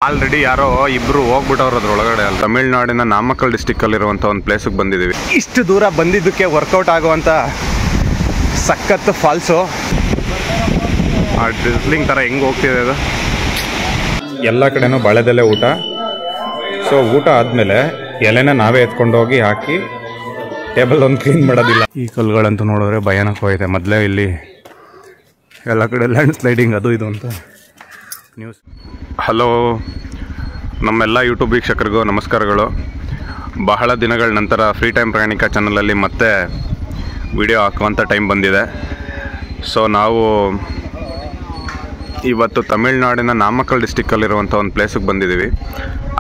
Already ಯಾರೋ ಇಬ್ರು ಹೋಗ್ಬಿಟ್ಟವ್ರು ಅದ್ರೊಳಗಡೆ. ಅಲ್ಲಿ ತಮಿಳ್ನಾಡಿನ ನಾಮಕ್ಕಲ್ ಡಿಸ್ಟಿಕ್ಕಲ್ಲಿರುವಂಥ ಒಂದು ಪ್ಲೇಸಿಗೆ ಬಂದಿದ್ದೀವಿ. ಇಷ್ಟು ದೂರ ಬಂದಿದ್ದಕ್ಕೆ ವರ್ಕೌಟ್ ಆಗುವಂಥ ಸಖತ್ ಫಾಲ್ಸು. ಆ ಡ್ರಿಸ್ಲಿಂಗ್ ಥರ ಹೆಂಗೆ ಹೋಗ್ತಿದೆ ಅದು. ಎಲ್ಲ ಕಡೆನೂ ಬಾಳೆದೆಲೆ ಊಟ. ಸೊ ಊಟ ಆದಮೇಲೆ ಎಲೆನ ನಾವೇ ಎತ್ಕೊಂಡೋಗಿ ಹಾಕಿ ಟೇಬಲ್ ಒಂದು ಕ್ಲೀನ್ ಮಾಡೋದಿಲ್ಲ. ಈ ಕಲ್ಲುಗಳಂತೂ ನೋಡಿದ್ರೆ ಭಯಾನಕವಾಗಿದೆ. ಮೊದಲೇ ಇಲ್ಲಿ ಎಲ್ಲ ಕಡೆ ಲ್ಯಾಂಡ್ ಸ್ಲೈಡಿಂಗ್ ಅದು ಇದು ಅಂತ ನ್ಯೂಸ್. ಹಲೋ, ನಮ್ಮೆಲ್ಲ ಯೂಟ್ಯೂಬ್ ವೀಕ್ಷಕರಿಗೂ ನಮಸ್ಕಾರಗಳು. ಬಹಳ ದಿನಗಳ ನಂತರ ಫ್ರೀ ಟೈಮ್ ಪ್ರಯಾಣಿಕ ಚಾನಲಲ್ಲಿ ಮತ್ತೆ ವಿಡಿಯೋ ಹಾಕುವಂಥ ಟೈಮ್ ಬಂದಿದೆ. ಸೊ ನಾವು ಇವತ್ತು ತಮಿಳ್ನಾಡಿನ ನಾಮಕ್ಕಲ್ ಡಿಸ್ಟಿಕ್ಕಲ್ಲಿರುವಂಥ ಒಂದು ಪ್ಲೇಸಿಗೆ ಬಂದಿದ್ದೀವಿ.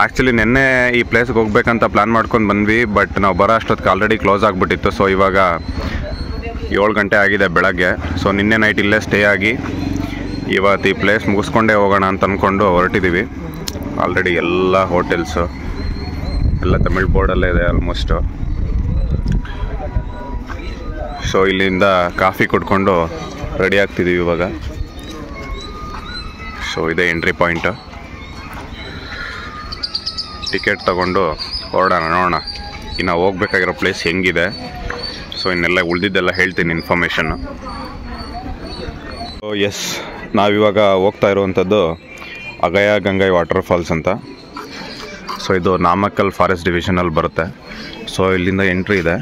ಆ್ಯಕ್ಚುಲಿ ನಿನ್ನೆ ಈ ಪ್ಲೇಸ್ಗೆ ಹೋಗ್ಬೇಕಂತ ಪ್ಲ್ಯಾನ್ ಮಾಡ್ಕೊಂಡು ಬಂದ್ವಿ, ಬಟ್ ನಾವು ಬರೋ ಅಷ್ಟೊತ್ತಿಗೆ ಆಲ್ರೆಡಿ ಕ್ಲೋಸ್ ಆಗಿಬಿಟ್ಟಿತ್ತು. ಸೊ ಇವಾಗ 7 ಗಂಟೆ ಆಗಿದೆ ಬೆಳಗ್ಗೆ. ಸೊ ನಿನ್ನೆ ನೈಟ್ ಇಲ್ಲೇ ಸ್ಟೇ ಆಗಿ ಇವತ್ತು ಈ ಪ್ಲೇಸ್ ಮುಗಿಸ್ಕೊಂಡೇ ಹೋಗೋಣ ಅಂತ ಅಂದ್ಕೊಂಡು ಹೊರಟಿದ್ದೀವಿ. ಆಲ್ರೆಡಿ ಎಲ್ಲ ಹೋಟೆಲ್ಸು ಎಲ್ಲ ತಮಿಳ್ ಬೋರ್ಡಲ್ಲೇ ಇದೆ ಆಲ್ಮೋಸ್ಟು. ಸೊ ಇಲ್ಲಿಂದ ಕಾಫಿ ಕುಡ್ಕೊಂಡು ರೆಡಿ ಆಗ್ತಿದ್ದೀವಿ ಇವಾಗ. ಸೊ ಇದೇ ಎಂಟ್ರಿ ಪಾಯಿಂಟು. ಟಿಕೆಟ್ ತಗೊಂಡು ಹೊರಡೋಣ, ನೋಡೋಣ ಇನ್ನು ಹೋಗ್ಬೇಕಾಗಿರೋ ಪ್ಲೇಸ್ ಹೆಂಗಿದೆ. ಸೊ ಇನ್ನೆಲ್ಲ ಉಳಿದಿದ್ದೆಲ್ಲ ಹೇಳ್ತೀನಿ ಇನ್ಫಾರ್ಮೇಷನ್ನು. ಸೊ ಎಸ್, ನಾವಿವಾಗ ಹೋಗ್ತಾ ಇರುವಂಥದ್ದು ಅಗಯ ಗಂಗೈ ವಾಟರ್ ಫಾಲ್ಸ್ ಅಂತ. ಸೊ ಇದು ನಾಮಕ್ಕಲ್ ಫಾರೆಸ್ಟ್ ಡಿವಿಷನಲ್ಲಿ ಬರುತ್ತೆ. ಸೊ ಇಲ್ಲಿಂದ ಎಂಟ್ರಿ ಇದೆ,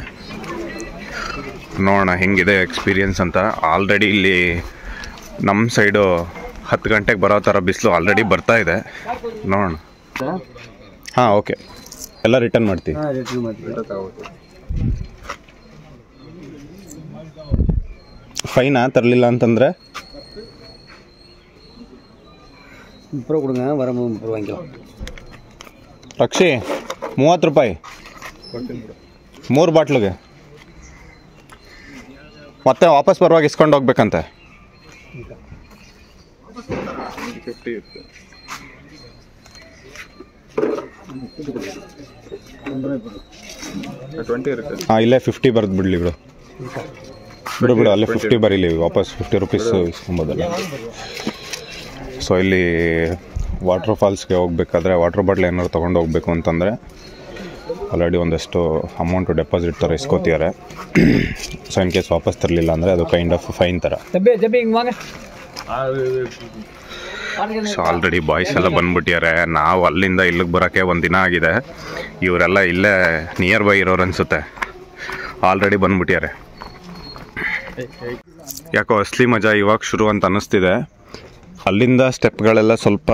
ನೋಡೋಣ ಹೆಂಗಿದೆ ಎಕ್ಸ್ಪೀರಿಯನ್ಸ್ ಅಂತ. ಆಲ್ರೆಡಿ ಇಲ್ಲಿ ನಮ್ಮ ಸೈಡು 10 ಗಂಟೆಗೆ ಬರೋ ಥರ ಬಿಸಿಲು ಆಲ್ರೆಡಿ ಬರ್ತಾ ಇದೆ, ನೋಡೋಣ. ಹಾಂ, ಓಕೆ, ಎಲ್ಲ ರಿಟರ್ನ್ ಮಾಡ್ತೀವಿ. ಫೈನಾ ತರಲಿಲ್ಲ ಅಂತಂದರೆ கொடுங்க வர வாங்கிக்கலாம். ರಕ್ಷಿ 30 ರೂಪಾಯಿ 3 ಬಾಟ್ಲಿಗೆ. ಮತ್ತೆ ವಾಪಸ್ ಬರುವಾಗ ಇಸ್ಕೊಂಡು ಹೋಗ್ಬೇಕಂತೆ. 50 ಇರುತ್ತೆ. ಹಾಂ, ಇಲ್ಲೇ 50 ಬರೆದು ಬಿಡಲಿ ಬಿಡು ಬಿಡು ಅಲ್ಲೇ 50 ಬರೀಲಿ, ವಾಪಸ್ 50 ರೂಪೀಸ್ ಇಸ್ಕೊಬೋದಲ್ಲ. ಸೊ ಇಲ್ಲಿ ವಾಟರ್ ಫಾಲ್ಸ್ಗೆ ಹೋಗ್ಬೇಕಾದ್ರೆ ವಾಟರ್ ಬಾಟ್ಲ್ ಏನಾದ್ರು ತೊಗೊಂಡು ಹೋಗ್ಬೇಕು ಅಂತಂದರೆ ಆಲ್ರೆಡಿ ಒಂದಷ್ಟು ಅಮೌಂಟು ಡೆಪಾಸಿಟ್ ಥರ ಇಸ್ಕೋತಿದ್ದಾರೆ. ಸೊ ಇನ್ ಕೇಸ್ ವಾಪಸ್ ತರಲಿಲ್ಲ ಅಂದರೆ ಅದು ಕೈಂಡ್ ಆಫ್ ಫೈನ್ ಥರ. ಸೊ ಆಲ್ರೆಡಿ ಬಾಯ್ಸ್ ಎಲ್ಲ ಬಂದ್ಬಿಟ್ಟಿದ್ದಾರೆ. ನಾವು ಅಲ್ಲಿಂದ ಇಲ್ಲಿಗೆ ಬರೋಕ್ಕೆ 1 ದಿನ ಆಗಿದೆ. ಇವರೆಲ್ಲ ಇಲ್ಲೇ ನಿಯರ್ ಬೈ ಇರೋರು ಅನಿಸುತ್ತೆ, ಆಲ್ರೆಡಿ ಬಂದ್ಬಿಟ್ಟಿದ್ದಾರೆ. ಯಾಕೋ ಅಸಲಿ ಮಜಾ ಇವಾಗ ಶುರು ಅಂತ ಅನ್ನಿಸ್ತಿದೆ. ಅಲ್ಲಿಂದ ಸ್ಟೆಪ್ಗಳೆಲ್ಲ ಸ್ವಲ್ಪ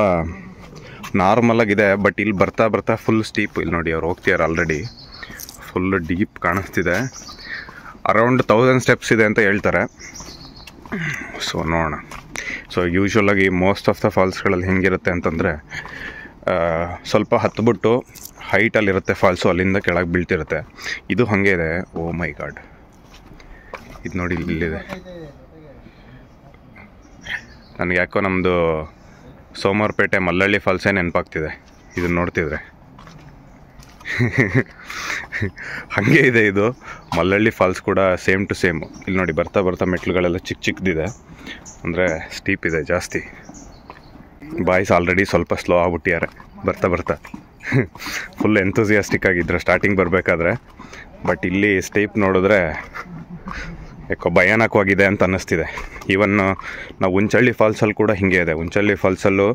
ನಾರ್ಮಲಾಗಿದೆ, ಬಟ್ ಇಲ್ಲಿ ಬರ್ತಾ ಬರ್ತಾ ಫುಲ್ ಸ್ಟೀಪ್. ಇಲ್ಲಿ ನೋಡಿ ಅವ್ರು ಹೋಗ್ತಿದ್ದಾರೆ, ಆಲ್ರೆಡಿ ಫುಲ್ ಡೀಪ್ ಕಾಣಿಸ್ತಿದೆ. ಅರೌಂಡ್ 1000 ಸ್ಟೆಪ್ಸ್ ಇದೆ ಅಂತ ಹೇಳ್ತಾರೆ. ಸೊ ನೋಡೋಣ. ಸೊ ಯೂಶ್ವಲಾಗಿ ಮೋಸ್ಟ್ ಆಫ್ ದ ಫಾಲ್ಸ್ಗಳಲ್ಲಿ ಹೆಂಗಿರುತ್ತೆ ಅಂತಂದರೆ ಸ್ವಲ್ಪ ಹತ್ಬಿಟ್ಟು ಹೈಟಲ್ಲಿರುತ್ತೆ ಫಾಲ್ಸು, ಅಲ್ಲಿಂದ ಕೆಳಗೆ ಬೀಳ್ತಿರುತ್ತೆ. ಇದು ಹಾಗೆ ಇದೆ. ಓ ಮೈ ಗಾಡ್, ಇದು ನೋಡಿ ಇಲ್ಲಿದೆ. ನನಗೆ ಯಾಕೋ ನಮ್ಮದು ಸೋಮವಾರಪೇಟೆ ಮಲ್ಲಳ್ಳಿ ಫಾಲ್ಸೇ ನೆನಪಾಗ್ತಿದೆ ಇದನ್ನು ನೋಡ್ತಿದ್ರೆ. ಹಾಗೆ ಇದೆ ಇದು ಮಲ್ಲಳ್ಳಿ ಫಾಲ್ಸ್ ಕೂಡ ಸೇಮ್ ಟು ಸೇಮು. ಇಲ್ಲಿ ನೋಡಿ ಬರ್ತಾ ಬರ್ತಾ ಮೆಟ್ಲುಗಳೆಲ್ಲ ಚಿಕ್ಕದಿದೆ, ಅಂದರೆ ಸ್ಟೀಪ್ ಇದೆ ಜಾಸ್ತಿ. ಬಾಯ್ಸ್ ಆಲ್ರೆಡಿ ಸ್ವಲ್ಪ ಸ್ಲೋ ಆಗ್ಬಿಟ್ಟಿದ್ದಾರೆ ಬರ್ತಾ ಬರ್ತಾ. ಫುಲ್ ಎಂಥೂಸಿಯಾಸ್ಟಿಕ್ ಆಗಿದ್ರು ಸ್ಟಾರ್ಟಿಂಗ್ ಬರಬೇಕಾದ್ರೆ, ಬಟ್ ಇಲ್ಲಿ ಸ್ಟೀಪ್ ನೋಡಿದ್ರೆ ಯಾಕೋ ಭಯಾನಕವಾಗಿದೆ ಅಂತ ಅನ್ನಿಸ್ತಿದೆ. ಈವನ್ ನಾವು ಉಂಚಳ್ಳಿ ಫಾಲ್ಸಲ್ಲಿ ಕೂಡ ಹೀಗೆ ಇದೆ. ಉಂಚಳ್ಳಿ ಫಾಲ್ಸಲ್ಲೂ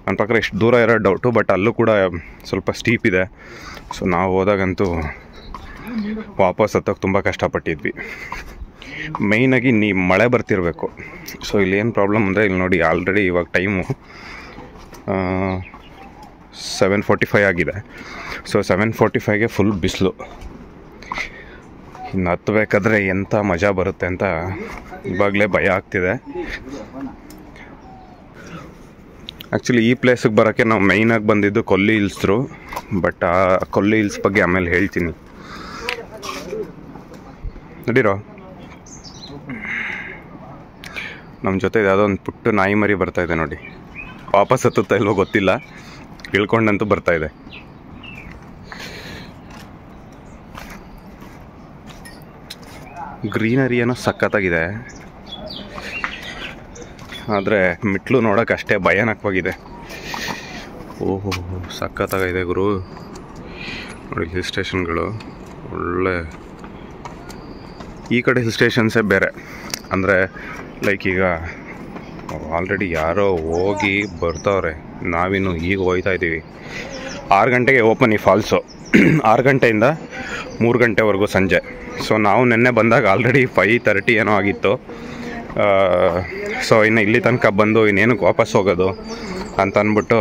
ನನ್ನ ಪ್ರಕಾರ ಎಷ್ಟು ದೂರ ಇರೋ ಡೌಟು, ಬಟ್ ಅಲ್ಲೂ ಕೂಡ ಸ್ವಲ್ಪ ಸ್ಟೀಪ್ ಇದೆ. ಸೊ ನಾವು ಹೋದಾಗಂತೂ ವಾಪಸ್ ಹತ್ತೋಕೆ ತುಂಬ ಕಷ್ಟಪಟ್ಟಿದ್ವಿ. ಮೇಯ್ನಾಗಿ ಮಳೆ ಬರ್ತಿರಬೇಕು. ಸೊ ಇಲ್ಲಿ ಏನು ಪ್ರಾಬ್ಲಮ್ ಅಂದರೆ, ಇಲ್ಲಿ ನೋಡಿ ಆಲ್ರೆಡಿ ಇವಾಗ ಟೈಮು 7:45 ಆಗಿದೆ. ಸೊ 7:45ಗೆ ಫುಲ್ ಬಿಸಿಲು. ಇನ್ನು ಹತ್ತಬೇಕಾದ್ರೆ ಎಂಥ ಮಜಾ ಬರುತ್ತೆ ಅಂತ ಇವಾಗಲೇ ಭಯ ಆಗ್ತಿದೆ. ಆ್ಯಕ್ಚುಲಿ ಈ ಪ್ಲೇಸಿಗೆ ಬರೋಕ್ಕೆ ನಾವು ಮೈನಾಗಿ ಬಂದಿದ್ದು ಕೊಲ್ಲಿ ಹಿಲ್ಸ್ರು, ಬಟ್ ಆ ಕೊಲ್ಲಿ ಹಿಲ್ಸ್ ಬಗ್ಗೆ ಆಮೇಲೆ ಹೇಳ್ತೀನಿ. ನಡೀರೋ, ನಮ್ಮ ಜೊತೆ ಯಾವುದೋ ಒಂದು ಪುಟ್ಟ ನಾಯಿ ಮರಿ ಬರ್ತಾಯಿದೆ ನೋಡಿ. ವಾಪಸ್ ಹತ್ತುತ್ತಾ ಇಲ್ವೋ ಗೊತ್ತಿಲ್ಲ, ಇಳ್ಕೊಂಡಂತೂ ಬರ್ತಾಯಿದೆ. ಗ್ರೀನರಿ ಏನೋ ಸಖತ್ತಾಗಿದೆ, ಆದರೆ ಮೆಟ್ಲು ನೋಡೋಕೆ ಅಷ್ಟೇ ಭಯಾನಕವಾಗಿದೆ. ಓಹೋ ಸಖತ್ತಾಗಿದೆ ಗುರು. ನೋಡಿ ಹಿಲ್ ಸ್ಟೇಷನ್ಗಳು ಒಳ್ಳೆ. ಈ ಕಡೆ ಹಿಲ್ ಸ್ಟೇಷನ್ಸೇ ಬೇರೆ. ಅಂದರೆ ಲೈಕ್ ಈಗ ಆಲ್ರೆಡಿ ಯಾರೋ ಹೋಗಿ ಬರ್ತಾವ್ರೆ, ನಾವಿನ್ನು ಈಗ ಹೋಗ್ತಾ ಇದ್ದೀವಿ. 6 ಗಂಟೆಗೆ ಓಪನ್ ಈ ಫಾಲ್ಸು. 6 ಗಂಟೆಯಿಂದ 3 ಗಂಟೆವರೆಗೂ ಸಂಜೆ. ಸೊ ನಾವು ನಿನ್ನೆ ಬಂದಾಗ ಆಲ್ರೆಡಿ 5:30 ಏನೋ ಆಗಿತ್ತು. ಸೊ ಇನ್ನು ಇಲ್ಲಿ ತನಕ ಬಂದು ಇನ್ನೇನಕ್ಕೆ ವಾಪಸ್ ಹೋಗೋದು ಅಂತ ಅಂದ್ಬಿಟ್ಟು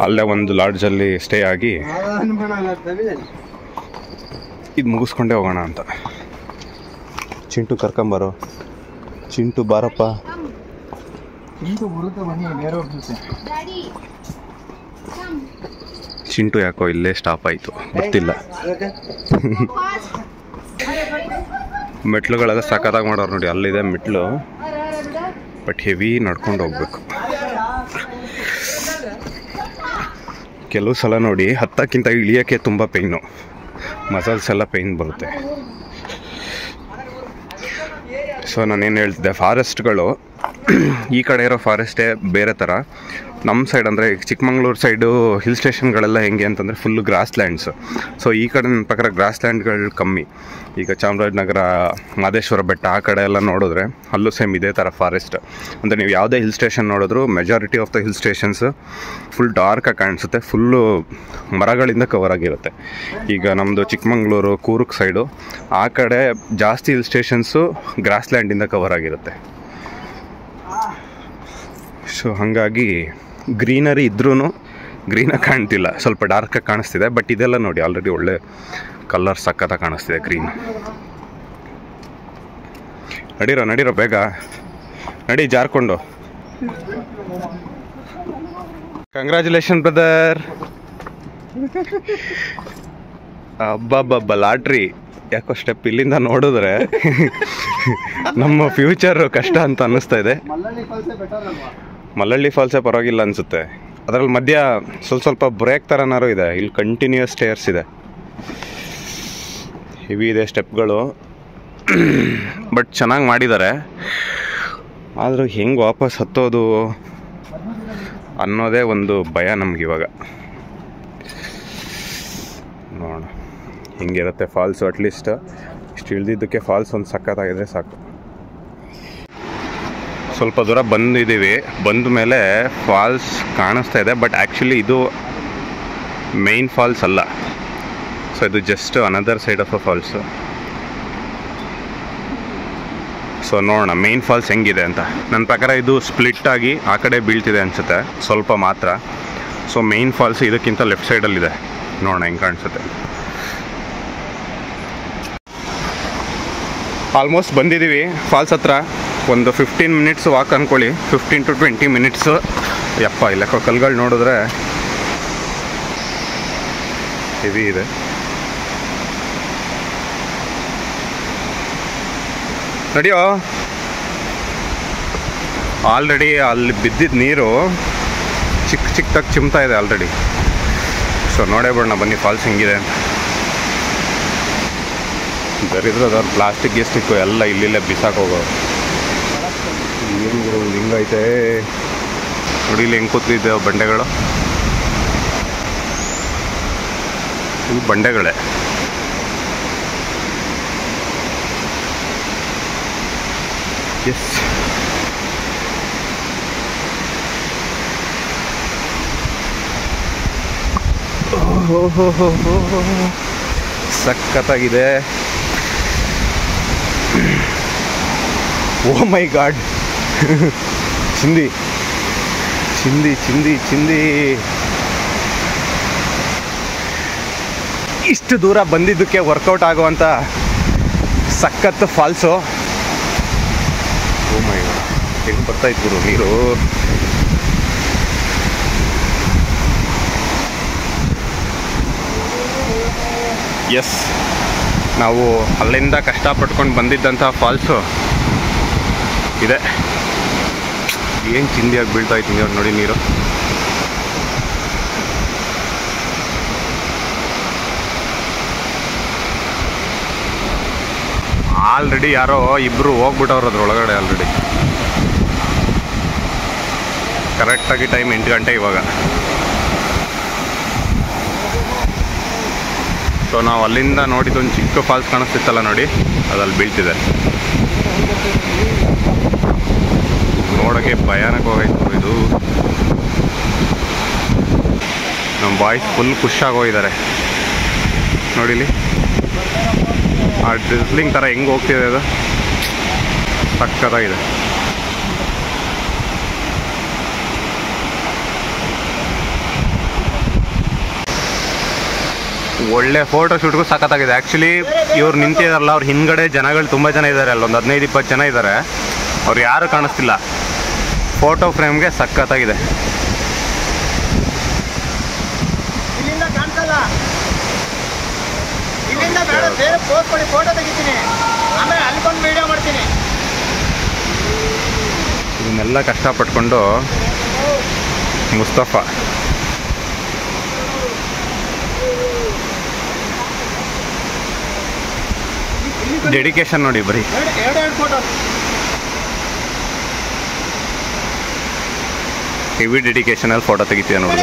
ಅಲ್ಲೇ ಒಂದು ಲಾಡ್ಜಲ್ಲಿ ಸ್ಟೇ ಆಗಿ ಇದು ಮುಗಿಸ್ಕೊಂಡೇ ಹೋಗೋಣ ಅಂತ. ಚಿಂಟು ಕರ್ಕೊಂಬರೋ. ಚಿಂಟು ಬಾರಪ್ಪ. ಚಿಂಟು ಯಾಕೋ ಇಲ್ಲೇ ಸ್ಟಾಪ್ ಆಯಿತು, ಗೊತ್ತಿಲ್ಲ. ಮೆಟ್ಲುಗಳೆಲ್ಲ ಸಖತ್ತಾಗಿ ಮಾಡೋರು ನೋಡಿ. ಅಲ್ಲಿದೆ ಮೆಟ್ಲು, ಬಟ್ ಹೆವಿ ನಡ್ಕೊಂಡು ಹೋಗ್ಬೇಕು. ಕೆಲವು ಸಲ ನೋಡಿ ಹತ್ತಕ್ಕಿಂತ ಇಳಿಯೋಕ್ಕೆ ತುಂಬ ಪೇಯ್ನು, ಮಸಲ್ಸ್ ಎಲ್ಲ ಪೇಯ್ನ್ ಬರುತ್ತೆ. ಸೊ ನಾನೇನು ಹೇಳ್ತಿದ್ದೆ, ಫಾರೆಸ್ಟ್ಗಳು ಈ ಕಡೆ ಇರೋ ಫಾರೆಸ್ಟೇ ಬೇರೆ ಥರ. ನಮ್ಮ ಸೈಡ್ ಅಂದರೆ ಚಿಕ್ಕಮಂಗ್ಳೂರು ಸೈಡು ಹಿಲ್ ಸ್ಟೇಷನ್ಗಳೆಲ್ಲ ಹೆಂಗೆ ಅಂತಂದರೆ ಫುಲ್ಲು ಗ್ರಾಸ್ ಲ್ಯಾಂಡ್ಸು. ಸೊ ಈ ಕಡೆ ನನ್ನ ಪ್ರಕಾರ ಗ್ರಾಸ್ ಲ್ಯಾಂಡ್ಗಳು ಕಮ್ಮಿ. ಈಗ ಚಾಮರಾಜನಗರ, ಮಾದೇಶ್ವರ ಬೆಟ್ಟ ಆ ಕಡೆ ಎಲ್ಲ ನೋಡಿದ್ರೆ ಅಲ್ಲೂ ಸೇಮ್ ಇದೇ ಥರ ಫಾರೆಸ್ಟ್. ಅಂದರೆ ನೀವು ಯಾವುದೇ ಹಿಲ್ ಸ್ಟೇಷನ್ ನೋಡಿದ್ರು majority of the hill stations full ಡಾರ್ಕಾಗಿ ಕಾಣಿಸುತ್ತೆ, ಫುಲ್ಲು ಮರಗಳಿಂದ ಕವರ್ ಆಗಿರುತ್ತೆ. ಈಗ ನಮ್ಮದು ಚಿಕ್ಕಮಂಗ್ಳೂರು, ಕೂರ್ಗ್ ಸೈಡು ಆ ಕಡೆ ಜಾಸ್ತಿ ಹಿಲ್ ಸ್ಟೇಷನ್ಸು ಗ್ರಾಸ್ ಲ್ಯಾಂಡಿಂದ ಕವರ್ ಆಗಿರುತ್ತೆ. ಸೊ ಹಾಗಾಗಿ ಗ್ರೀನರಿ ಇದ್ರೂ ಗ್ರೀನಾಗಿ ಕಾಣ್ತಿಲ್ಲ, ಸ್ವಲ್ಪ ಡಾರ್ಕಾಗಿ ಕಾಣಿಸ್ತಿದೆ. ಬಟ್ ಇದೆಲ್ಲ ನೋಡಿ ಆಲ್ರೆಡಿ ಒಳ್ಳೆ ಕಲರ್ ಸಖತ್ತಾಗಿ ಕಾಣಿಸ್ತಿದೆ ಗ್ರೀನ್. ನಡೀರೋ ಬೇಗ ನಡಿ, ಜಾರ್ಕೊಂಡು. Congratulation brother. ಹಬ್ಬ ಲಾಟ್ರಿ. ಯಾಕೋ ಸ್ಟೆಪ್ ಇಲ್ಲಿಂದ ನೋಡಿದ್ರೆ ನಮ್ಮ ಫ್ಯೂಚರ್ ಕಷ್ಟ ಅಂತ ಅನ್ನಿಸ್ತಾ ಇದೆ. ಮಲ್ಲಳ್ಳಿ ಫಾಲ್ಸೇ ಪರವಾಗಿಲ್ಲ ಅನಿಸುತ್ತೆ. ಅದರಲ್ಲಿ ಮಧ್ಯ ಸ್ವಲ್ಪ ಬ್ರೇಕ್ ಥರನಾರು ಇದೆ. ಇಲ್ಲಿ ಕಂಟಿನ್ಯೂಯಸ್ ಸ್ಟೇರ್ಸ್ ಇದೆ, ಹೆವಿ ಇದೆ ಸ್ಟೆಪ್ಗಳು. ಬಟ್ ಚೆನ್ನಾಗಿ ಮಾಡಿದ್ದಾರೆ. ಆದರೂ ಹೆಂಗೆ ವಾಪಸ್ ಹತ್ತೋದು ಅನ್ನೋದೇ ಒಂದು ಭಯ ನಮಗಿವಾಗ. ನೋಡೋಣ ಹಿಂಗಿರುತ್ತೆ ಫಾಲ್ಸು. ಅಟ್ಲೀಸ್ಟ್ ಇಷ್ಟು ಇಳಿದಿದ್ದಕ್ಕೆ ಫಾಲ್ಸ್ ಒಂದು ಸಖತ್ತಾಗಿದೆ ಸಾಕು. ಸ್ವಲ್ಪ ದೂರ ಬಂದಿದ್ದೀವಿ. ಬಂದ ಮೇಲೆ ಫಾಲ್ಸ್ ಕಾಣಿಸ್ತಾ ಇದೆ, ಬಟ್ ಆ್ಯಕ್ಚುಲಿ ಇದು ಮೇನ್ ಫಾಲ್ಸ್ ಅಲ್ಲ. ಸೊ ಇದು just another side of a falls. So ನೋಡೋಣ ಮೇನ್ ಫಾಲ್ಸ್ ಹೆಂಗಿದೆ ಅಂತ. ನನ್ನ ಪ್ರಕಾರ ಇದು ಸ್ಪ್ಲಿಟ್ ಆಗಿ ಆ ಕಡೆ ಬೀಳ್ತಿದೆ ಅನಿಸುತ್ತೆ ಸ್ವಲ್ಪ ಮಾತ್ರ. ಸೊ ಮೇನ್ ಫಾಲ್ಸ್ ಇದಕ್ಕಿಂತ ಲೆಫ್ಟ್ ಸೈಡಲ್ಲಿದೆ. ನೋಡೋಣ ಹೆಂಗೆ ಕಾಣಿಸುತ್ತೆ. ಆಲ್ಮೋಸ್ಟ್ ಬಂದಿದ್ದೀವಿ ಫಾಲ್ಸ್ ಹತ್ರ. ಒಂದು 15 ಮಿನಿಟ್ಸ್ ವಾಕ್ ಅಂದ್ಕೊಳ್ಳಿ, 15 to 20 ಮಿನಿಟ್ಸು. ಯಪ್ಪ ಇಲ್ಲ ಕಲ್ಗಳು ನೋಡಿದ್ರೆ ಹೆವಿ ಇದೆ. ನಡಿಯೋ. ಆಲ್ರೆಡಿ ಅಲ್ಲಿ ಬಿದ್ದಿದ್ದ ನೀರು ಚಿಕ್ಕದಾಗಿ ಚಿಮ್ತಾ ಇದೆ ಆಲ್ರೆಡಿ. ಸೊ ನೋಡೇ ಬಿಡೋಣ ಬನ್ನಿ ಫಾಲ್ಸ್ ಹೆಂಗಿದೆ ಅಂತ. ದರಿದ್ರದವ್ರು ಪ್ಲಾಸ್ಟಿಕ್ ಗಿಸ್ಟಿಕ್ಕು ಎಲ್ಲ ಇಲ್ಲಿಲ್ಲೇ ಬಿಸಾಕೋಗೋರು. ಏನು ಹಿಂಗೈತೆ ನೋಡಿ, ಇಲ್ಲಿ ಹೆಂಗೆ ಕೂತಿದ್ದೇವೆ ಬಂಡೆಗಳು. ಇವು ಬಂಡೆಗಳೇ. ಎಸ್ ಸಖತ್ತಾಗಿದೆ. ಓ ಮೈ ಗಾಡ್. ಚಿಂದಿ ಚಿಂದಿ ಚಿಂದಿ ಚಿಂದಿ. ಇಷ್ಟು ದೂರ ಬಂದಿದ್ದಕ್ಕೆ ವರ್ಕೌಟ್ ಆಗುವಂಥ ಸಖತ್ ಫಾಲ್ಸು. ಓ ಮೈ ಗಾಡ್, ಹೆಂಗೆ ಬರ್ತಾಯಿತ್ತು ಗುರು ನೀರು. ಎಸ್, ನಾವು ಅಲ್ಲಿಂದ ಕಷ್ಟಪಟ್ಕೊಂಡು ಬಂದಿದ್ದಂಥ ಫಾಲ್ಸು ಇದೆ. ಏನು ಚಿಂದಿಯಾಗಿ ಬೀಳ್ತಾ ಇತ್ತು ನೋಡಿ ನೀರು. ಆಲ್ರೆಡಿ ಯಾರೋ ಇಬ್ಬರು ಹೋಗ್ಬಿಟ್ಟವ್ರು ಅದ್ರೊಳಗಡೆ ಆಲ್ರೆಡಿ. ಕರೆಕ್ಟಾಗಿ ಟೈಮ್ 8 ಗಂಟೆ ಇವಾಗ. ಸೊ ನಾವು ಅಲ್ಲಿಂದ ನೋಡಿದ್ದೊಂದು ಚಿಕ್ಕ ಫಾಲ್ಸ್ ಕಾಣಿಸ್ತಿತ್ತಲ್ಲ ನೋಡಿ, ಅದಲ್ಲಿ ಬೀಳ್ತಿದೆ. ನೋಡೋಕ್ಕೆ ಭಯಾನಕವಾಗೈತು ಇದು. ನಮ್ಮ ಬಾಯ್ಸ್ ಫುಲ್ ಖುಷಿಯಾಗೋಗಿದ್ದಾರೆ ನೋಡಿಲಿ. ಆ ಡ್ರಿಸ್ಲಿಂಗ್ ಥರ ಹೆಂಗೆ ಹೋಗ್ತಿದೆ ಅದು, ಸಕ್ಕತ್ತಾಗಿದೆ. ಒಳ್ಳೆ ಫೋಟೋ ಶೂಟ್ಗೂ ಸಖತ್ತಾಗಿದೆ. ಆ್ಯಕ್ಚುಲಿ ಇವ್ರು ನಿಂತಿದಾರಲ್ಲ, ಅವ್ರ ಹಿಂದ್ಗಡೆ ಜನಗಳು ತುಂಬ ಜನ ಇದ್ದಾರೆ, ಅಲ್ಲೊಂದು 15-20 ಜನ ಇದ್ದಾರೆ. ಅವ್ರು ಯಾರು ಕಾಣಿಸ್ತಿಲ್ಲ. ಫೋಟೋ ಫ್ರೇಮ್ಗೆ ಸಖತ್ತಾಗಿದೆ. ಇದನ್ನೆಲ್ಲ ಕಷ್ಟಪಟ್ಕೊಂಡು ಮುಸ್ತಫಾ ಡೆಡಿಕೇಶನ್ ನೋಡಿ, ಬರೀ ಹೆವಿ ಡೆಡಿಕೇಶನಲ್ಲಿ ಫೋಟೋ ತೆಗಿತೀಯ ನೋಡಿ.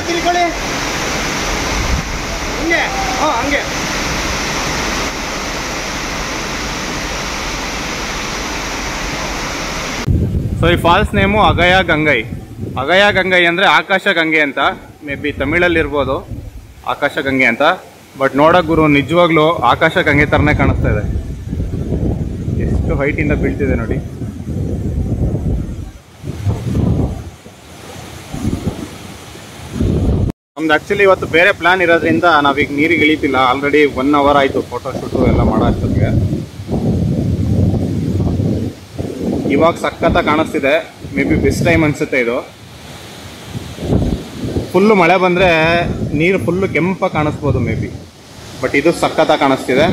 ಸೊ ಈ ಫಾಲ್ಸ್ ನೇಮು ಅಗಯ ಗಂಗೈ. ಅಗಯ ಗಂಗೈ ಅಂದರೆ ಆಕಾಶ ಗಂಗೆ ಅಂತ, ಮೇ ಬಿ ತಮಿಳಲ್ಲಿ ಇರ್ಬೋದು ಆಕಾಶ ಗಂಗೆ ಅಂತ. ಬಟ್ ನೋಡೋಕೆ ಗುರು ನಿಜವಾಗ್ಲೂ ಆಕಾಶ ಗಂಗೆ ಥರನೇ ಕಾಣಿಸ್ತಾ ಇದೆ. ಎಷ್ಟು ಹೈಟಿಂದ ಬೀಳ್ತಿದೆ ನೋಡಿ. ನಮ್ದು ಆ್ಯಕ್ಚುಲಿ ಇವತ್ತು ಬೇರೆ ಪ್ಲಾನ್ ಇರೋದ್ರಿಂದ ನಾವೀಗ ನೀರಿಗೆ ಇಳಿತಿಲ್ಲ. ಆಲ್ರೆಡಿ 1 hour ಆಯಿತು ಫೋಟೋ ಶೂಟು ಎಲ್ಲ ಮಾಡೋ ಅಷ್ಟೊತ್ತಿಗೆ. ಇವಾಗ ಸಖತ್ತಾಗಿ ಕಾಣಿಸ್ತಿದೆ. ಮೇ ಬಿ ಬೆಸ್ಟ್ ಟೈಮ್ ಅನಿಸುತ್ತೆ ಇದು. ಫುಲ್ಲು ಮಳೆ ಬಂದರೆ ನೀರು ಫುಲ್ಲು ಕೆಂಪಾಗಿ ಕಾಣಿಸ್ಬೋದು ಮೇ ಬಿ, ಬಟ್ ಇದು ಸಖತ್ತಾಗಿ ಕಾಣಿಸ್ತಿದೆ.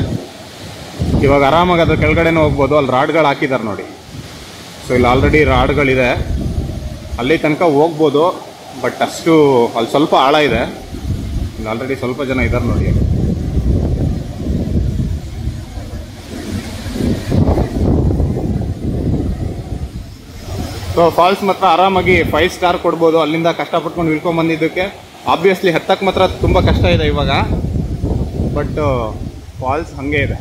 ಇವಾಗ ಆರಾಮಾಗಿ ಅದ್ರ ಕೆಳಗಡೆನೂ ಹೋಗ್ಬೋದು. ಅಲ್ಲಿ ರಾಡ್ಗಳು ಹಾಕಿದ್ದಾರೆ ನೋಡಿ. ಸೊ ಇಲ್ಲಿ ಆಲ್ರೆಡಿ ರಾಡ್ಗಳಿದೆ, ಅಲ್ಲಿ ತನಕ ಹೋಗ್ಬೋದು. ಬಟ್ ಅಷ್ಟು ಅಲ್ಲಿ ಸ್ವಲ್ಪ ಆಳ ಇದೆ. ಇಲ್ಲಿ ಆಲ್ರೆಡಿ ಸ್ವಲ್ಪ ಜನ ಇದ್ದಾರೆ ನೋಡಿ. ಸೊ ಫಾಲ್ಸ್ ಮಾತ್ರ ಆರಾಮಾಗಿ 5 ಸ್ಟಾರ್ ಕೊಡ್ಬೋದು. ಅಲ್ಲಿಂದ ಕಷ್ಟಪಟ್ಕೊಂಡು ಇಳ್ಕೊಂಬಂದಿದ್ದಕ್ಕೆ. ಆಬ್ವಿಯಸ್ಲಿ ಹತ್ತಕ್ಕೆ ಮಾತ್ರ ತುಂಬ ಕಷ್ಟ ಇದೆ ಇವಾಗ, ಬಟ್ ಫಾಲ್ಸ್ ಹಾಗೆ ಇದೆ.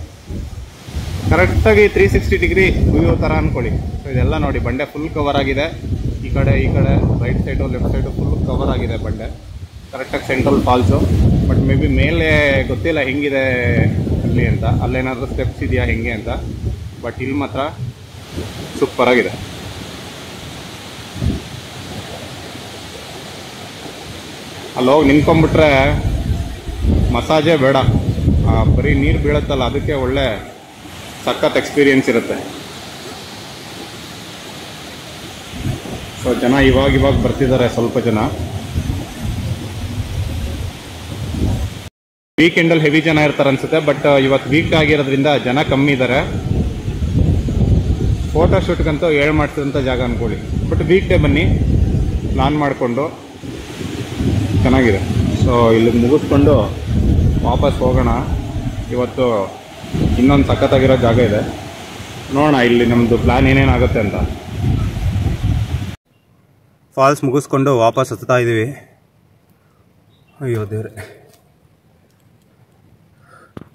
ಕರೆಕ್ಟಾಗಿ 360 ಡಿಗ್ರಿ ವ್ಯೂ ಥರ ಅಂದ್ಕೊಳ್ಳಿ. ಸೊ ಇದೆಲ್ಲ ನೋಡಿ, ಬಂಡೆ ಫುಲ್ ಕವರ್ ಆಗಿದೆ. ಈ ಕಡೆ right side left side full cover ಆಗಿದೆ ಬಂಡೆ. ಕರೆಕ್ಟಾಗಿ central falls. But may be ಮೇಲೆ ಗೊತ್ತಿಲ್ಲ ಹೆಂಗಿದೆ ಅಲ್ಲಿ ಅಂತ, ಅಲ್ಲೇನಾದರೂ ಸ್ಟೆಪ್ಸ್ ಇದೆಯಾ ಹೆಂಗೆ ಅಂತ. ಬಟ್ ಇಲ್ಲಿ ಮಾತ್ರ ಸೂಪರಾಗಿದೆ. ಅಲ್ಲಿ ಹೋಗಿ ನಿಂತ್ಕೊಂಡ್ಬಿಟ್ರೆ ಮಸಾಜೇ ಬೇಡ, ಬರೀ ನೀರು ಬೀಳುತ್ತಲ್ಲ ಅದಕ್ಕೆ ಒಳ್ಳೆ ಸಖತ್ ಎಕ್ಸ್ಪೀರಿಯನ್ಸ್ ಇರುತ್ತೆ. ಸೊ ಜನ ಇವಾಗ ಬರ್ತಿದ್ದಾರೆ ಸ್ವಲ್ಪ ಜನ. ವೀಕೆಂಡಲ್ಲಿ ಹೆವಿ ಜನ ಇರ್ತಾರೆ ಅನ್ಸುತ್ತೆ, ಬಟ್ ಇವತ್ತು ವೀಕ್ ಆಗಿರೋದ್ರಿಂದ ಜನ ಕಮ್ಮಿ ಇದ್ದಾರೆ. ಫೋಟೋ ಶೂಟ್ಗಂತೂ ಮಾಡ್ತಿರೋಂಥ ಜಾಗ ಅಂದ್ಕೊಳ್ಳಿ. ಬಟ್ ವೀಕ್ ಡೇ ಬನ್ನಿ, ಪ್ಲಾನ್ ಮಾಡಿಕೊಂಡು ಚೆನ್ನಾಗಿದೆ. ಸೊ ಇಲ್ಲಿ ಮುಗಿಸ್ಕೊಂಡು ವಾಪಸ್ ಹೋಗೋಣ. ಇವತ್ತು ಇನ್ನೊಂದು ಸಖತ್ತಾಗಿರೋ ಜಾಗ ಇದೆ, ನೋಡೋಣ ಇಲ್ಲಿ ನಮ್ಮದು ಪ್ಲ್ಯಾನ್ ಏನೇನಾಗುತ್ತೆ ಅಂತ. ಫಾಲ್ಸ್ ಮುಗಿಸ್ಕೊಂಡು ವಾಪಸ್ ಹತ್ತಾ ಇದ್ದೀವಿ. ಅಯ್ಯೋ ದೇವ್ರೆ,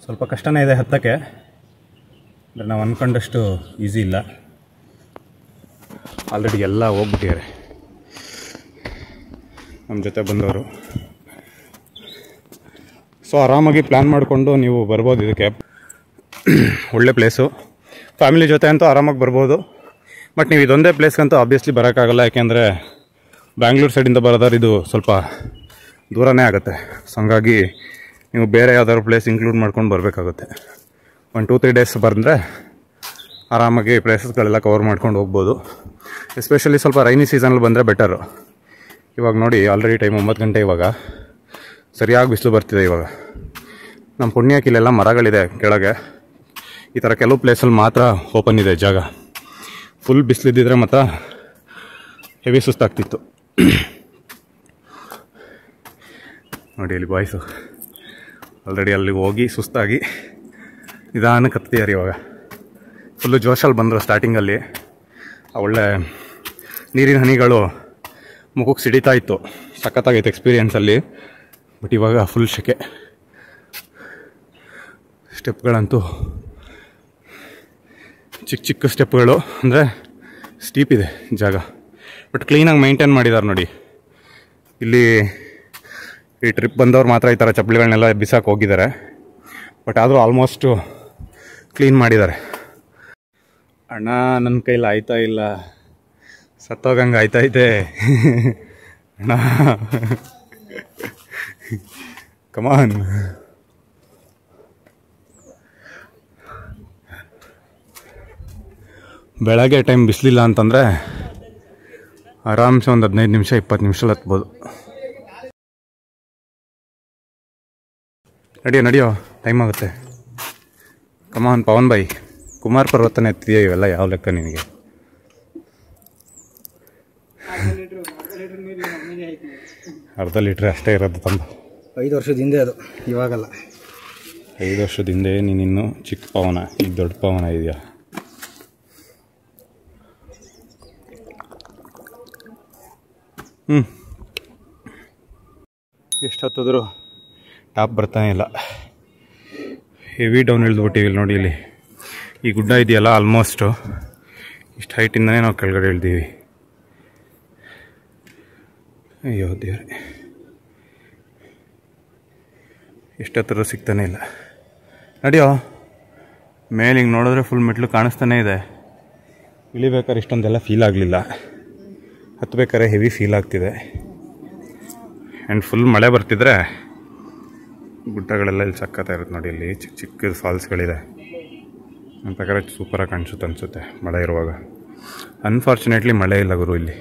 ಸ್ವಲ್ಪ ಕಷ್ಟನೇ ಇದೆ ಹತ್ತಕ್ಕೆ. ಅಂದರೆ ನಾವು ಅಂದ್ಕೊಂಡಷ್ಟು ಈಸಿ ಇಲ್ಲ. ಆಲ್ರೆಡಿ ಎಲ್ಲ ಹೋಗ್ಬಿಟ್ಟಿದ್ದಾರೆ ನಮ್ಮ ಜೊತೆ ಬಂದವರು. ಸೊ ಆರಾಮಾಗಿ ಪ್ಲ್ಯಾನ್ ಮಾಡಿಕೊಂಡು ನೀವು ಬರ್ಬೋದು. ಇದಕ್ಕೆ ಒಳ್ಳೆ ಪ್ಲೇಸು. ಫ್ಯಾಮಿಲಿ ಜೊತೆ ಅಂತೂ ಆರಾಮಾಗಿ ಬರ್ಬೋದು. ಬಟ್ ನೀವು ಇದೊಂದೇ ಪ್ಲೇಸ್ಗಂತೂ ಆಬ್ವಿಯಸ್ಲಿ ಬರೋಕ್ಕಾಗಲ್ಲ, ಯಾಕೆಂದರೆ ಬ್ಯಾಂಗ್ಳೂರು ಸೈಡಿಂದ ಬರೋದಾದ್ರೆ ಇದು ಸ್ವಲ್ಪ ದೂರನೇ ಆಗುತ್ತೆ. ಸೊ ಹಂಗಾಗಿ ನೀವು ಬೇರೆ ಯಾವ್ದಾದ್ರು ಪ್ಲೇಸ್ ಇನ್ಕ್ಲೂಡ್ ಮಾಡ್ಕೊಂಡು ಬರಬೇಕಾಗುತ್ತೆ. 1-2-3 ಡೇಸ್ ಬಂದರೆ ಆರಾಮಾಗಿ ಪ್ಲೇಸಸ್ಗಳೆಲ್ಲ ಕವರ್ ಮಾಡ್ಕೊಂಡು ಹೋಗ್ಬೋದು. ಎಸ್ಪೆಷಲಿ ಸ್ವಲ್ಪ ರೈನಿ ಸೀಸನಲ್ಲಿ ಬಂದರೆ ಬೆಟರು. ಇವಾಗ ನೋಡಿ ಆಲ್ರೆಡಿ ಟೈಮ್ 9 ಗಂಟೆ. ಇವಾಗ ಸರಿಯಾಗಿ ಬಿಸಿಲು ಬರ್ತಿದೆ. ಇವಾಗ ನಮ್ಮ ಪುಣ್ಯಕ್ಕಿಲ್ಲೆಲ್ಲ ಮರಗಳಿದೆ ಕೆಳಗೆ. ಈ ಥರ ಕೆಲವು ಪ್ಲೇಸಲ್ಲಿ ಮಾತ್ರ ಓಪನ್ ಇದೆ ಜಾಗ. ಫುಲ್ ಬಿಸಿಲಿದ್ದಿದ್ರೆ ಮಾತ್ರ ಹೆವಿ ಸುಸ್ತಾಗ್ತಿತ್ತು. ನೋಡಿ ಅಲ್ಲಿ ಬಾಯ್ಸು ಆಲ್ರೆಡಿ ಅಲ್ಲಿಗೆ ಹೋಗಿ ಸುಸ್ತಾಗಿ ನಿಧಾನಕ್ಕೆ ಹತ್ತಿದ್ದಾರೆ. ಇವಾಗ ಫುಲ್ಲು ಜೋಶಲ್ಲಿ ಬಂದರು. ಸ್ಟಾರ್ಟಿಂಗಲ್ಲಿ ಒಳ್ಳೆ ನೀರಿನ ಹನಿಗಳು ಮುಖಕ್ಕೆ ಸಿಡಿತಾ ಇತ್ತು. ಸಖತ್ತಾಗಿತ್ತು ಎಕ್ಸ್ಪೀರಿಯೆನ್ಸಲ್ಲಿ. ಬಟ್ ಇವಾಗ ಫುಲ್ ಶೆಕೆ. ಸ್ಟೆಪ್ಗಳಂತೂ ಚಿಕ್ಕ ಚಿಕ್ಕ ಸ್ಟೆಪ್ಗಳು, ಅಂದರೆ ಸ್ಟೀಪ್ ಇದೆ ಜಾಗ, ಬಟ್ ಕ್ಲೀನಾಗಿ ಮೈಂಟೈನ್ ಮಾಡಿದ್ದಾರೆ ನೋಡಿ. ಇಲ್ಲಿ ಈ ಟ್ರಿಪ್ ಬಂದವ್ರು ಮಾತ್ರ ಈ ಥರ ಚಪ್ಪಲಿಗಳನ್ನೆಲ್ಲ ಬಿಸಾಕಿ ಹೋಗಿದ್ದಾರೆ, ಬಟ್ ಆದರೂ ಆಲ್ಮೋಸ್ಟು ಕ್ಲೀನ್ ಮಾಡಿದ್ದಾರೆ. ಅಣ್ಣ ನನ್ನ ಕೈಲಿ ಆಯ್ತಾ ಇಲ್ಲ, ಸತ್ತೋಗಂಗೆ ಆಯ್ತೈತೆ ಅಣ್ಣ, ಕಮಾನ್. ಬೆಳಗ್ಗೆ ಟೈಮ್ ಬಿಸಿಲಿಲ್ಲ ಅಂತಂದರೆ ಆರಾಮ್ಸೆ ಒಂದು 15 ನಿಮಿಷ 20 ನಿಮಿಷದಲ್ಲಿ ಹತ್ಬೋದು. ನಡಿಯೋ ಟೈಮ್ ಆಗುತ್ತೆ. ಕಮಾನ್ ಪವನ್ ಬಾಯ್, ಕುಮಾರ್ ಪರ್ವತನೇ ಎತ್ತಿದೆಯಾ ಇವೆಲ್ಲ ಯಾವ ಲೆಕ್ಕ ನಿನಗೆ? ಅರ್ಧ ಲೀಟ್ರ್ ಅಷ್ಟೇ ಇರೋದು ತಂದು. 5 ವರ್ಷದ ಹಿಂದೆ ಅದು, ಇವಾಗಲ್ಲ. 5 ವರ್ಷದ ಹಿಂದೆ ನೀನಿನ್ನೂ ಚಿಕ್ಕ ಪವನ, ಈಗ ದೊಡ್ಡ ಪವನ ಇದೆಯಾ? ಎಷ್ಟು ಹತ್ತಿದ್ರು ಟಾಪ್ ಬರ್ತಾನೆ ಇಲ್ಲ. ಹೆವಿ ಡೌನ್ ಇಳಿದ್ಬಿಟ್ಟಿವಿ ನೋಡಿ. ಇಲ್ಲಿ ಈ ಗುಡ್ಡ ಇದೆಯಲ್ಲ, ಆಲ್ಮೋಸ್ಟು ಇಷ್ಟು ಹೈಟಿಂದನೇ ನಾವು ಕೆಳಗಡೆ ಇಳ್ದೀವಿ. ಅಯ್ಯೋ ದೇವ್ರೆ, ಎಷ್ಟೊತ್ತರ ಸಿಗ್ತಾನೆ ಇಲ್ಲ. ನಡಿಯೋ ಮೇಲೆ ಹಿಂಗೆ ನೋಡಿದ್ರೆ ಫುಲ್ ಮೆಟ್ಲು ಕಾಣಿಸ್ತಾನೆ ಇದೆ. ಇಳಿಬೇಕಾದ್ರೆ ಇಷ್ಟೊಂದೆಲ್ಲ ಫೀಲ್ ಆಗಲಿಲ್ಲ, ಹತ್ಬೇಕಾದ್ರೆ ಹೆವಿ ಫೀಲ್ ಆಗ್ತಿದೆ. ಆ್ಯಂಡ್ ಫುಲ್ ಮಳೆ ಬರ್ತಿದ್ರೆ ಗುಡ್ಡಗಳೆಲ್ಲ ಇಲ್ಲಿ ಸಕ್ಕತ್ತಾಗಿರುತ್ತೆ ನೋಡಿ. ಇಲ್ಲಿ ಚಿಕ್ಕ ಚಿಕ್ಕ ಫಾಲ್ಸ್ಗಳಿದೆ. ನನ್ನ ಪ್ರಕಾರ ಸೂಪರಾಗಿ ಅನಿಸುತ್ತೆ ಮಳೆ ಇರುವಾಗ. ಅನ್ಫಾರ್ಚುನೇಟ್ಲಿ ಮಳೆ ಇಲ್ಲ ಗುರು ಇಲ್ಲಿ.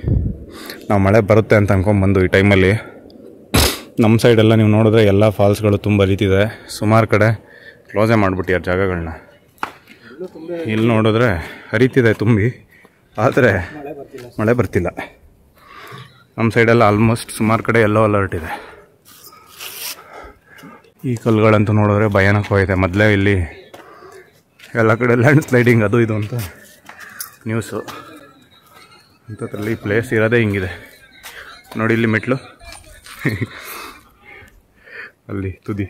ನಾವು ಮಳೆ ಬರುತ್ತೆ ಅಂತ ಅಂದ್ಕೊಂಡ್ಬಂದು ಈ ಟೈಮಲ್ಲಿ ನಮ್ಮ ಸೈಡೆಲ್ಲ ನೀವು ನೋಡಿದ್ರೆ ಎಲ್ಲ ಫಾಲ್ಸ್ಗಳು ತುಂಬ ಹರಿತಿದೆ. ಸುಮಾರು ಕಡೆ ಕ್ಲೋಸೇ ಮಾಡಿಬಿಟ್ಟಿದ್ದಾರೆ ಜಾಗಗಳನ್ನ. ಇಲ್ಲಿ ನೋಡಿದ್ರೆ ಹರಿತಿದೆ ತುಂಬಿ, ಆದರೆ ಮಳೆ ಬರ್ತಿಲ್ಲ. ನಮ್ಮ ಸೈಡೆಲ್ಲ ಆಲ್ಮೋಸ್ಟ್ ಸುಮಾರು ಕಡೆ ಎಲ್ಲೋ ಅಲರ್ಟ್ ಇದೆ. ಈ ಕಲ್ಲುಗಳಂತೂ ನೋಡಿದ್ರೆ ಭಯಾನಕವಾಗಿದೆ. ಮೊದಲೇ ಇಲ್ಲಿ ಎಲ್ಲ ಕಡೆ ಲ್ಯಾಂಡ್ ಸ್ಲೈಡಿಂಗ್ ಅದು ಇದು ಅಂತ ನ್ಯೂಸು. ಅಂಥದ್ರಲ್ಲಿ ಪ್ಲೇಸ್ ಇರೋದೇ ಹಿಂಗಿದೆ ನೋಡಿ. ಇಲ್ಲಿ ಮೆಟ್ಲು ಅಲ್ಲಿ ತುದಿ.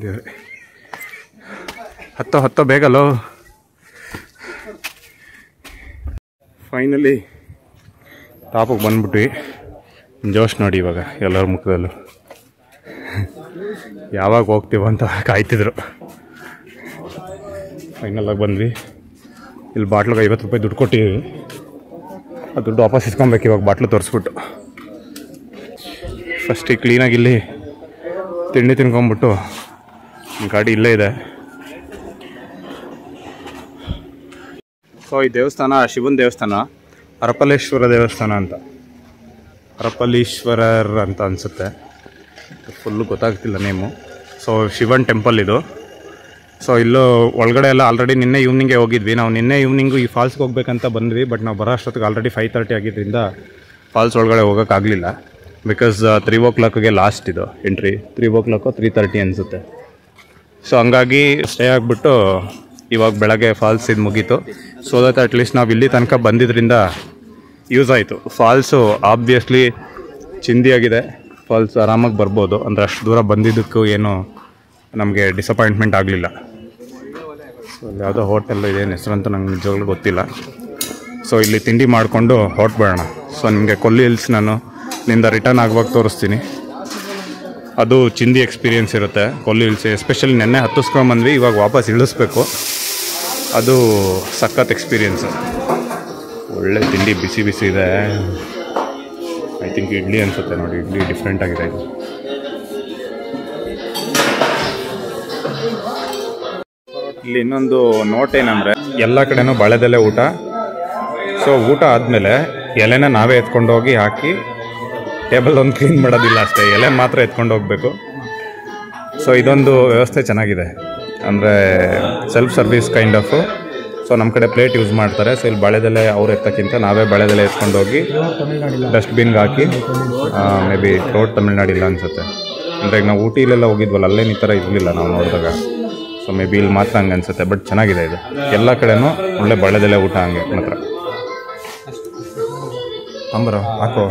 ದೇವ್ರೆ, ಹತ್ತೋ ಬೇಗಲ್ಲೋ. ಫೈನಲಿ ಟಾಪಿಗೆ ಬಂದ್ಬಿಟ್ವಿ. ಜೋಶ್ ನೋಡಿ ಇವಾಗ ಎಲ್ಲರ ಮುಖದಲ್ಲೂ. ಯಾವಾಗ ಹೋಗ್ತೀವ ಅಂತ ಕಾಯ್ತಿದ್ರು. ಫೈನಲಾಗಿ ಬಂದ್ವಿ. ಇಲ್ಲಿ ಬಾಟ್ಲಿಗೆ 50 ರೂಪಾಯಿ ದುಡ್ಡು ಕೊಟ್ಟಿದ್ದೀವಿ. ಆ ದುಡ್ಡು ವಾಪಸ್ ಇಸ್ಕೊಬೇಕು ಇವಾಗ ಬಾಟ್ಲು ತೋರಿಸ್ಬಿಟ್ಟು. ಫಸ್ಟಿಗೆ ಕ್ಲೀನಾಗಿ ಇಲ್ಲಿ ತಿಂಡಿ ತಿನ್ಕೊಂಬಿಟ್ಟು ಗಾಡಿ ಇಲ್ಲೇ ಇದೆ. ಸೊ ಈ ದೇವಸ್ಥಾನ ಶಿವನ ದೇವಸ್ಥಾನ, ಹರಪಲೇಶ್ವರ ದೇವಸ್ಥಾನ ಅಂತ, ಹರಪಲೀಶ್ವರರ್ ಅಂತ ಅನಿಸುತ್ತೆ, ಫುಲ್ಲು ಗೊತ್ತಾಗ್ತಿಲ್ಲ ನೇಮು. ಸೊ ಶಿವನ್ ಟೆಂಪಲ್ ಇದು. ಸೊ ಇಲ್ಲೂ ಒಳಗಡೆ ಎಲ್ಲ ಆಲ್ರೆಡಿ ನಿನ್ನೆ ಈವ್ನಿಂಗೇ ಹೋಗಿದ್ವಿ ನಾವು. ನಿನ್ನೆ ಈವ್ನಿಂಗು ಈ ಫಾಲ್ಸ್ಗೆ ಹೋಗ್ಬೇಕಂತ ಬಂದ್ವಿ, ಬಟ್ ನಾವು ಬರೋ ಅಷ್ಟೊತ್ತಿಗೆ ಆಲ್ರೆಡಿ 5:30 ಆಗಿದ್ದರಿಂದ ಫಾಲ್ಸ್ ಒಳಗಡೆ ಹೋಗೋಕ್ಕಾಗಲಿಲ್ಲ. ಬಿಕಾಸ್ 3 o'clock ಲಾಸ್ಟ್ ಇದು ಎಂಟ್ರಿ. 3 o'clock 3:30 ಅನಿಸುತ್ತೆ. ಸೊ ಹಂಗಾಗಿ ಸ್ಟೇ ಆಗಿಬಿಟ್ಟು ಇವಾಗ ಬೆಳಗ್ಗೆ ಫಾಲ್ಸ್ ಇದು ಮುಗೀತು. ಸೊ ದಟ್ ಅಟ್ಲೀಸ್ಟ್ ನಾವು ಇಲ್ಲಿ ತನಕ ಬಂದಿದ್ದರಿಂದ ಯೂಸ್ ಆಯಿತು. Falls obviously ಚಿಂದಿಯಾಗಿದೆ. ಫಾಲ್ಸ್ ಆರಾಮಾಗಿ ಬರ್ಬೋದು, ಅಂದರೆ ಅಷ್ಟು ದೂರ ಬಂದಿದ್ದಕ್ಕೂ ಏನು ನಮಗೆ ಡಿಸಪಾಯಿಂಟ್ಮೆಂಟ್ ಆಗಲಿಲ್ಲ. ಸೊ ಅಲ್ಲಿ ಯಾವುದೋ ಹೋಟೆಲ್ ಇದೇನು ಹೆಸರಂತ ನಂಗೆ ನಿಜವಾಗ್ಲೂ ಗೊತ್ತಿಲ್ಲ. ಸೊ ಇಲ್ಲಿ ತಿಂಡಿ ಮಾಡಿಕೊಂಡು ಹೊರಟ್ಬೇಡೋಣ. ಸೊ ನಿಮಗೆ ಕೊಲ್ಲಿ ಹಿಲ್ಸ್ ನಾನು ಇಲ್ಲಿಂದ ರಿಟರ್ನ್ ಆಗುವಾಗ ತೋರಿಸ್ತೀನಿ. ಅದು ಚಿಂದಿ ಎಕ್ಸ್ಪೀರಿಯೆನ್ಸ್ ಇರುತ್ತೆ ಕೊಲ್ಲಿ ಹಿಲ್ಸ್. ಎಸ್ಪೆಷಲಿ ನೆನ್ನೆ ಹತ್ತಿಸ್ಕೊಂಬಂದ್ವಿ, ಇವಾಗ ವಾಪಸ್ ಇಳಿಸ್ಬೇಕು. ಅದು ಸಖತ್ ಎಕ್ಸ್ಪೀರಿಯೆನ್ಸು. ಒಳ್ಳೆ ತಿಂಡಿ ಬಿಸಿ ಬಿಸಿ ಇದೆ. ಐ ಥಿಂಕ್ ಇಡ್ಲಿ ಅನಿಸುತ್ತೆ ನೋಡಿ. ಇಡ್ಲಿ ಡಿಫ್ರೆಂಟ್ ಆಗಿದೆ ಇದು. ಇಲ್ಲಿ ಇನ್ನೊಂದು ನೋಟ್ ಏನಂದರೆ, ಎಲ್ಲ ಕಡೆನೂ ಬಾಳೆದೆಲೆ ಊಟ. ಸೊ ಊಟ ಆದಮೇಲೆ ಎಲೆನ ನಾವೇ ಎತ್ಕೊಂಡು ಹೋಗಿ ಹಾಕಿ ಟೇಬಲ್ ಒಂದು ಕ್ಲೀನ್ ಮಾಡೋದಿಲ್ಲ ಅಷ್ಟೇ, ಎಲೆ ಮಾತ್ರ ಎತ್ಕೊಂಡು ಹೋಗಬೇಕು. ಸೊ ಇದೊಂದು ವ್ಯವಸ್ಥೆ ಚೆನ್ನಾಗಿದೆ, ಅಂದರೆ self service kind of. So ನಮ್ಮ ಕಡೆ ಪ್ಲೇಟ್ ಯೂಸ್ ಮಾಡ್ತಾರೆ. ಸೊ ಇಲ್ಲಿ ಬಾಳೆದೆಲೆ ಅವ್ರು ಎತ್ತಕ್ಕಿಂತ ನಾವೇ ಬಾಳೆದೆಲೆ ಎತ್ಕೊಂಡು ಹೋಗಿ ಡಸ್ಟ್ಬಿನ್ಗೆ ಹಾಕಿ, ಮೇ ಬಿ ಥ್ರೋಟ್ ತಮಿಳ್ನಾಡಿಲ್ಲ ಅನಿಸುತ್ತೆ. ಅಂದರೆ ಈಗ ನಾವು ಊಟಿಲೆಲ್ಲ ಹೋಗಿದ್ವಲ್ಲ, ಅಲ್ಲೇನು ಈ ಥರ ಇರಲಿಲ್ಲ ನಾವು ನೋಡಿದಾಗ. ಸೊ ಮೇ ಬಿ ಇಲ್ಲಿ ಮಾತ್ರ ಹಂಗೆ ಅನಿಸುತ್ತೆ, ಬಟ್ ಚೆನ್ನಾಗಿದೆ ಇದು. ಎಲ್ಲ ಕಡೆನೂ ಒಳ್ಳೆ ಬಾಳೆದೆಲೆ ಊಟ ಹಂಗೆ ಮಾತ್ರ. ಅಂಬರೋ ಹಾಕೋ.